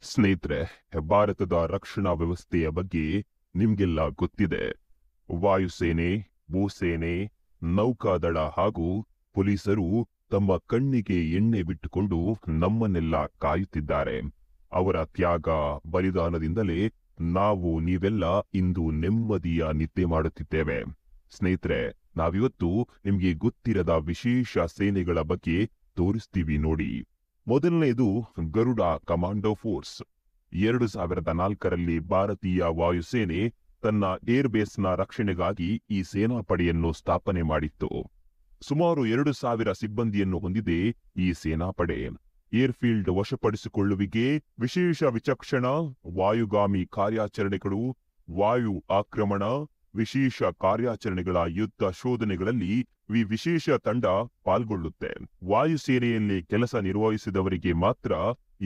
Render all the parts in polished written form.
ಸ್ನೇಹಿತರೆ, ಭಾರತದ ರಕ್ಷಣಾ ವ್ಯವಸ್ಥೆಯ ಬಗ್ಗೆ ನಿಮ್ಗೆಲ್ಲ ಗೊತ್ತಿದೆ. ವಾಯುಸೇನೆ, ಭೂಸೇನೆ, ನೌಕಾದಳ ಹಾಗೂ ಪೊಲೀಸರು ತಮ್ಮ ಕಣ್ಣಿಗೆ ಎಣ್ಣೆ ಬಿಟ್ಟುಕೊಂಡು ನಮ್ಮನ್ನೆಲ್ಲ ಕಾಯುತ್ತಿದ್ದಾರೆ. ಅವರ ತ್ಯಾಗ, ಬಲಿದಾನದಿಂದಲೇ ನಾವು ನೀವೆಲ್ಲ ಇಂದು ನೆಮ್ಮದಿಯ ನಿದ್ದೆ ಮಾಡುತ್ತಿದ್ದೇವೆ. ಸ್ನೇಹಿತರೆ, ನಾವಿವತ್ತು ನಿಮ್ಗೆ ಗೊತ್ತಿರದ ವಿಶೇಷ ಸೇನೆಗಳ ಬಗ್ಗೆ ತೋರಿಸ್ತೀವಿ ನೋಡಿ. ಮೊದಲನೆಯದು ಗರುಡ ಕಮಾಂಡೋ ಫೋರ್ಸ್. 2004ರಲ್ಲಿ ಭಾರತೀಯ ವಾಯುಸೇನೆ ತನ್ನ ಏರ್ಬೇಸ್ನ ರಕ್ಷಣೆಗಾಗಿ ಈ ಸೇನಾಪಡೆಯನ್ನು ಸ್ಥಾಪನೆ ಮಾಡಿತ್ತು. ಸುಮಾರು 2000 ಸಿಬ್ಬಂದಿಯನ್ನು ಹೊಂದಿದೆ ಈ ಸೇನಾಪಡೆ. ಏರ್ಫೀಲ್ಡ್ ವಶಪಡಿಸಿಕೊಳ್ಳುವಿಕೆ, ವಿಶೇಷ ವಿಚಕ್ಷಣ, ವಾಯುಗಾಮಿ ಕಾರ್ಯಾಚರಣೆಗಳು, ವಾಯು ಆಕ್ರಮಣ, ವಿಶೇಷ ಕಾರ್ಯಾಚರಣೆಗಳ ಯುದ್ಧ ಶೋಧನೆಗಳಲ್ಲಿ ಈ ವಿಶೇಷ ತಂಡ ಪಾಲ್ಗೊಳ್ಳುತ್ತೆ. ವಾಯುಸೇನೆಯಲ್ಲಿ ಕೆಲಸ ನಿರ್ವಹಿಸಿದವರಿಗೆ ಮಾತ್ರ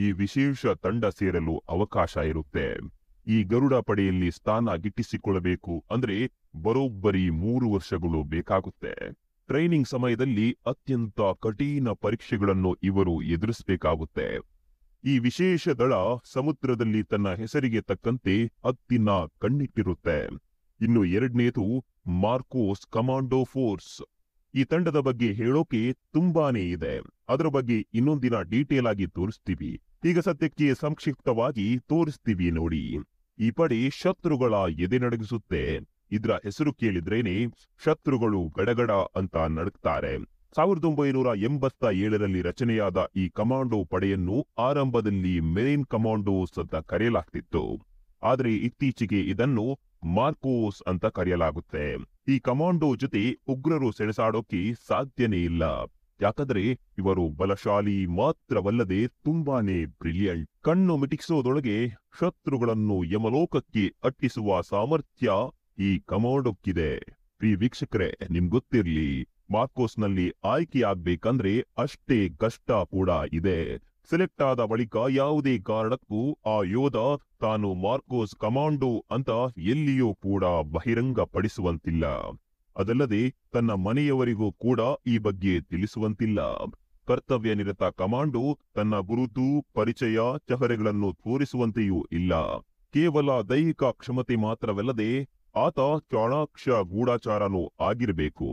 ಈ ವಿಶೇಷ ತಂಡ ಸೇರಲು ಅವಕಾಶ ಇರುತ್ತೆ. ಈ ಗರುಡ ಪಡೆಯಲ್ಲಿ ಸ್ಥಾನ ಗಿಟ್ಟಿಸಿಕೊಳ್ಳಬೇಕು ಅಂದ್ರೆ ಬರೋಬ್ಬರಿ 3 ವರ್ಷಗಳು ಬೇಕಾಗುತ್ತೆ. ಟ್ರೈನಿಂಗ್ ಸಮಯದಲ್ಲಿ ಅತ್ಯಂತ ಕಠಿಣ ಪರೀಕ್ಷೆಗಳನ್ನು ಇವರು ಎದುರಿಸಬೇಕಾಗುತ್ತೆ. ಈ ವಿಶೇಷ ದಳ ಸಮುದ್ರದಲ್ಲಿ ತನ್ನ ಹೆಸರಿಗೆ ತಕ್ಕಂತೆ ಹದ್ದಿನ ಕಣ್ಣಿಟ್ಟಿರುತ್ತೆ. ಇನ್ನು ಎರಡನೇದು ಮಾರ್ಕೋಸ್ ಕಮಾಂಡೋ ಫೋರ್ಸ್. ಈ ತಂಡದ ಬಗ್ಗೆ ಹೇಳೋಕೆ ತುಂಬಾನೇ ಇದೆ. ಅದರ ಬಗ್ಗೆ ಇನ್ನೊಂದಿನ ಡೀಟೇಲ್ ಆಗಿ ತೋರಿಸ್ತೀವಿ. ಈಗ ಸದ್ಯಕ್ಕೆ ಸಂಕ್ಷಿಪ್ತವಾಗಿ ತೋರಿಸ್ತೀವಿ ನೋಡಿ. ಈ ಪಡೆ ಶತ್ರುಗಳ ಎದೆ ನಡಗಿಸುತ್ತೆ. ಇದ್ರ ಹೆಸರು ಕೇಳಿದ್ರೇನೆ ಶತ್ರುಗಳು ಗಡಗಡ ಅಂತ ನಡುಕ್ತಾರೆ. 1987ರಲ್ಲಿ ರಚನೆಯಾದ ಈ ಕಮಾಂಡೋ ಪಡೆಯನ್ನು ಆರಂಭದಲ್ಲಿ ಮೆರೈನ್ ಕಮಾಂಡೋಸ್ ಅಂತ ಕರೆಯಲಾಗ್ತಿತ್ತು. ಆದರೆ ಇತ್ತೀಚೆಗೆ ಇದನ್ನು ಮಾರ್ಕೋಸ್ ಅಂತ ಕರೆಯಲಾಗುತ್ತೆ. ಈ ಕಮಾಂಡೋ ಜೊತೆ ಉಗ್ರರು ಸೆಣಸಾಡೋಕೆ ಸಾಧ್ಯನೇ ಇಲ್ಲ. ಯಾಕಂದ್ರೆ ಇವರು ಬಲಶಾಲಿ ಮಾತ್ರವಲ್ಲದೆ ತುಂಬಾನೇ ಬ್ರಿಲಿಯಂಟ್. ಕಣ್ಣು ಮಿಟಿಕ್ಸೋದೊಳಗೆ ಶತ್ರುಗಳನ್ನು ಯಮಲೋಕಕ್ಕೆ ಅಟ್ಟಿಸುವ ಸಾಮರ್ಥ್ಯ ಈ ಕಮಾಂಡೋಕ್ಕಿದೆ. ಪ್ರಿಯ ವೀಕ್ಷಕರೇ, ನಿಮ್ಗೊತ್ತಿರ್ಲಿ, ಮಾರ್ಕೋಸ್ನಲ್ಲಿ ಆಯ್ಕೆಯಾಗ್ಬೇಕಂದ್ರೆ ಅಷ್ಟೇ ಕಷ್ಟ ಕೂಡ ಇದೆ. ಸೆಲೆಕ್ಟ್ ಆದ ಬಳಿಕ ಯಾವುದೇ ಕಾರಣಕ್ಕೂ ಆ ಯೋಧ ತಾನು ಮಾರ್ಕೋಸ್ ಕಮಾಂಡೋ ಅಂತ ಎಲ್ಲಿಯೂ ಕೂಡ ಬಹಿರಂಗ ಪಡಿಸುವಂತಿಲ್ಲ. ಅದಲ್ಲದೆ ತನ್ನ ಮನೆಯವರಿಗೂ ಕೂಡ ಈ ಬಗ್ಗೆ ತಿಳಿಸುವಂತಿಲ್ಲ. ಕರ್ತವ್ಯ ನಿರತ ಕಮಾಂಡೋ ತನ್ನ ಗುರುತು, ಪರಿಚಯ, ಚಹರೆಗಳನ್ನು ತೋರಿಸುವಂತೆಯೂ ಇಲ್ಲ. ಕೇವಲ ದೈಹಿಕ ಕ್ಷಮತೆ ಮಾತ್ರವಲ್ಲದೆ ಆತ ಚಾಣಾಕ್ಷ ಗೂಢಚಾರನೂ ಆಗಿರಬೇಕು.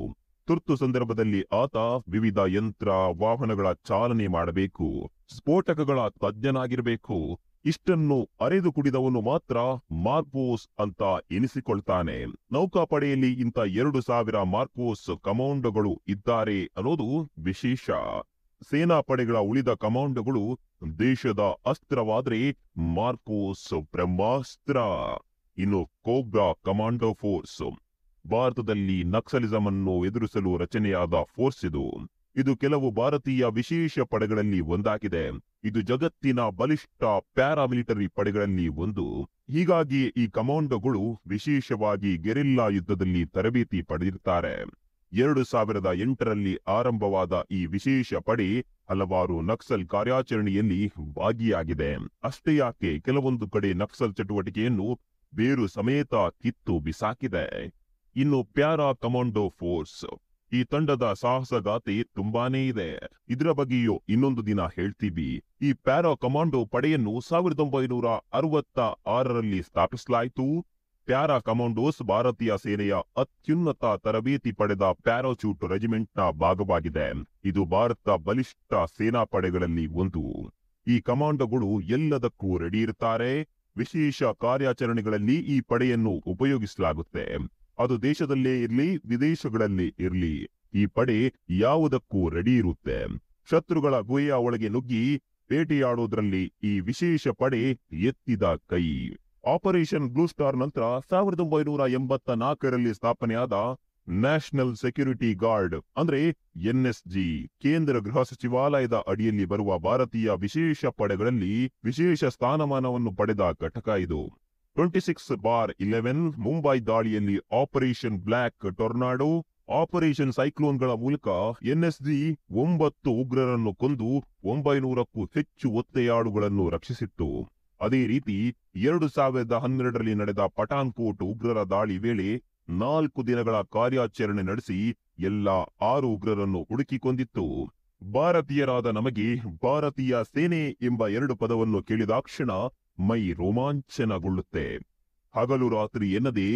ತುರ್ತು ಸಂದರ್ಭದಲ್ಲಿ ಆತ ವಿವಿಧ ಯಂತ್ರ ವಾಹನಗಳ ಚಾಲನೆ ಮಾಡಬೇಕು. ಸ್ಫೋಟಕಗಳ ತಜ್ಞನಾಗಿರಬೇಕು. ಇಷ್ಟನ್ನು ಅರೆದು ಕುಡಿದವನು ಮಾತ್ರ ಮಾರ್ಕೋಸ್ ಅಂತ ಎನಿಸಿಕೊಳ್ತಾನೆ. ನೌಕಾಪಡೆಯಲ್ಲಿ ಇಂಥ 2000 ಮಾರ್ಕೋಸ್ ಕಮಾಂಡೋಗಳು ಇದ್ದಾರೆ ಅನ್ನೋದು ವಿಶೇಷ. ಸೇನಾಪಡೆಗಳ ಉಳಿದ ಕಮಾಂಡೋಗಳು ದೇಶದ ಅಸ್ತ್ರವಾದ್ರೆ ಮಾರ್ಕೋಸ್ ಬ್ರಹ್ಮಾಸ್ತ್ರ. ಇನ್ನು ಕೋಬ್ರಾ ಕಮಾಂಡೋ ಫೋರ್ಸ್ ಭಾರತದಲ್ಲಿ ನಕ್ಸಲಿಸಂ ಅನ್ನು ಎದುರಿಸಲು ರಚನೆಯಾದ ಫೋರ್ಸ್ ಇದು ಕೆಲವು ಭಾರತೀಯ ವಿಶೇಷ ಪಡೆಗಳಲ್ಲಿ ಒಂದಾಗಿದೆ. ಇದು ಜಗತ್ತಿನ ಬಲಿಷ್ಠ ಪ್ಯಾರಾಮಿಲಿಟರಿ ಪಡೆಗಳಲ್ಲಿ ಒಂದು. ಹೀಗಾಗಿ ಈ ಕಮಾಂಡೋಗಳು ವಿಶೇಷವಾಗಿ ಗೆರಿಲ್ಲಾ ಯುದ್ಧದಲ್ಲಿ ತರಬೇತಿ ಪಡೆದಿರ್ತಾರೆ. 2008ರಲ್ಲಿ ಆರಂಭವಾದ ಈ ವಿಶೇಷ ಪಡೆ ಹಲವಾರು ನಕ್ಸಲ್ ಕಾರ್ಯಾಚರಣೆಯಲ್ಲಿ ಭಾಗಿಯಾಗಿದೆ. ಅಷ್ಟೇ ಯಾಕೆ, ಕೆಲವೊಂದು ಕಡೆ ನಕ್ಸಲ್ ಚಟುವಟಿಕೆಯನ್ನು ಬೇರು ಸಮೇತ ಕಿತ್ತು ಬಿಸಾಕಿದೆ. ಇನ್ನು ಪ್ಯಾರಾ ಕಮಾಂಡೋ ಫೋರ್ಸ್, ಈ ತಂಡದ ಸಾಹಸಗಾಥೆ ತುಂಬಾನೇ ಇದೆ. ಇದರ ಬಗ್ಗೆಯೂ ಇನ್ನೊಂದು ದಿನ ಹೇಳ್ತೀವಿ. ಈ ಪ್ಯಾರಾ ಕಮಾಂಡೋ ಪಡೆಯನ್ನು 1966ರಲ್ಲಿ ಸ್ಥಾಪಿಸಲಾಯಿತು. ಪ್ಯಾರಾ ಕಮಾಂಡೋಸ್ ಭಾರತೀಯ ಸೇನೆಯ ಅತ್ಯುನ್ನತ ತರಬೇತಿ ಪಡೆದ ಪ್ಯಾರಾಚೂಟ್ ರೆಜಿಮೆಂಟ್ನ ಭಾಗವಾಗಿದೆ. ಇದು ಭಾರತ ಬಲಿಷ್ಠ ಸೇನಾಪಡೆಗಳಲ್ಲಿ ಒಂದು. ಈ ಕಮಾಂಡೋಗಳು ಎಲ್ಲದಕ್ಕೂ ರೆಡಿ ಇರ್ತಾರೆ. ವಿಶೇಷ ಕಾರ್ಯಾಚರಣೆಗಳಲ್ಲಿ ಈ ಪಡೆಯನ್ನು ಉಪಯೋಗಿಸಲಾಗುತ್ತೆ. ಅದು ದೇಶದಲ್ಲೇ ಇರ್ಲಿ, ವಿದೇಶಗಳಲ್ಲೇ ಇರ್ಲಿ, ಈ ಪಡೆ ಯಾವುದಕ್ಕೂ ರೆಡಿ ಇರುತ್ತೆ. ಶತ್ರುಗಳ ಗುಹೆಯ ಒಳಗೆ ನುಗ್ಗಿ ಬೇಟೆಯಾಡೋದ್ರಲ್ಲಿ ಈ ವಿಶೇಷ ಪಡೆ ಎತ್ತಿದ ಕೈ. ಆಪರೇಷನ್ ಬ್ಲೂ ಸ್ಟಾರ್ ನಂತರ 1984ರಲ್ಲಿ ಸ್ಥಾಪನೆಯಾದ ನ್ಯಾಷನಲ್ ಸೆಕ್ಯೂರಿಟಿ ಗಾರ್ಡ್ ಅಂದ್ರೆ NSG, ಕೇಂದ್ರ ಗೃಹ ಸಚಿವಾಲಯದ ಅಡಿಯಲ್ಲಿ ಬರುವ ಭಾರತೀಯ ವಿಶೇಷ ಪಡೆಗಳಲ್ಲಿ ವಿಶೇಷ ಸ್ಥಾನಮಾನವನ್ನು ಪಡೆದ ಘಟಕ ಇದು. 26/11 ಮುಂಬೈ ದಾಳಿಯಲ್ಲಿ ಆಪರೇಷನ್ ಬ್ಲ್ಯಾಕ್ ಟೊರ್ನಾಡೋ, ಆಪರೇಷನ್ ಸೈಕ್ಲೋನ್ಗಳ ಮೂಲಕ NSG 9 ಉಗ್ರರನ್ನು ಕೊಂದು 900ಕ್ಕೂ ಹೆಚ್ಚು ಒತ್ತೆಯಾಳುಗಳನ್ನು ರಕ್ಷಿಸಿತ್ತು. ಅದೇ ರೀತಿ 2012ರಲ್ಲಿ ನಡೆದ ಪಠಾನ್ಕೋಟ್ ಉಗ್ರರ ದಾಳಿ ವೇಳೆ 4 ದಿನಗಳ ಕಾರ್ಯಾಚರಣೆ ನಡೆಸಿ ಎಲ್ಲ 6 ಉಗ್ರರನ್ನು ಹುಡುಕಿ ಕೊಂದಿತ್ತು. ಭಾರತೀಯರಾದ ನಮಗೆ ಭಾರತೀಯ ಸೇನೆ ಎಂಬ 2 ಪದವನ್ನು ಕೇಳಿದಾಕ್ಷಣ ಮೈ ರೋಮಾಂಚನಗೊಳ್ಳುತ್ತೆ. ಹಗಲು ರಾತ್ರಿ ಎನ್ನದೆ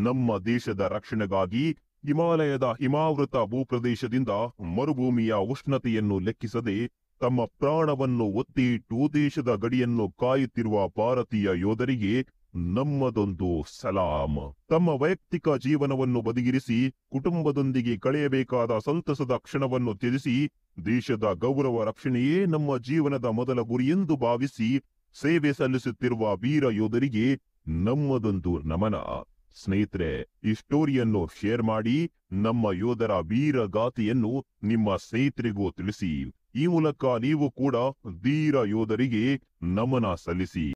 ನಮ್ಮ ದೇಶದ ರಕ್ಷಣೆಗಾಗಿ ಹಿಮಾಲಯದ ಹಿಮಾವೃತ ಭೂಪ್ರದೇಶದಿಂದ ಮರುಭೂಮಿಯ ಉಷ್ಣತೆಯನ್ನು ಲೆಕ್ಕಿಸದೆ ತಮ್ಮ ಪ್ರಾಣವನ್ನು ಒತ್ತಿ ಇಟ್ಟು ದೇಶದ ಗಡಿಯನ್ನು ಕಾಯುತ್ತಿರುವ ಭಾರತೀಯ ಯೋಧರಿಗೆ ನಮ್ಮದೊಂದು ಸಲಾಂ. ತಮ್ಮ ವೈಯಕ್ತಿಕ ಜೀವನವನ್ನು ಬದಿಗಿರಿಸಿ ಕುಟುಂಬದೊಂದಿಗೆ ಕಳೆಯಬೇಕಾದ ಸಂತಸದ ಕ್ಷಣವನ್ನು ತ್ಯಜಿಸಿ ದೇಶದ ಗೌರವ ರಕ್ಷಣೆಯೇ ನಮ್ಮ ಜೀವನದ ಮೊದಲ ಗುರಿಯೆಂದು ಭಾವಿಸಿ ಸೇವೆ ಸಲ್ಲಿಸುತ್ತಿರುವ ವೀರ ಯೋಧರಿಗೆ ನಮ್ಮದೊಂದು ನಮನ. ಸ್ನೇಹಿತರೆ, ಈ ಸ್ಟೋರಿಯನ್ನು ಶೇರ್ ಮಾಡಿ ನಮ್ಮ ಯೋಧರ ವೀರ ಗಾಥೆಯನ್ನು ನಿಮ್ಮ ಸ್ನೇಹಿತರಿಗೂ ತಿಳಿಸಿ. ಈ ಮೂಲಕ ನೀವು ಕೂಡ ಧೀರ ಯೋಧರಿಗೆ ನಮನ ಸಲ್ಲಿಸಿ.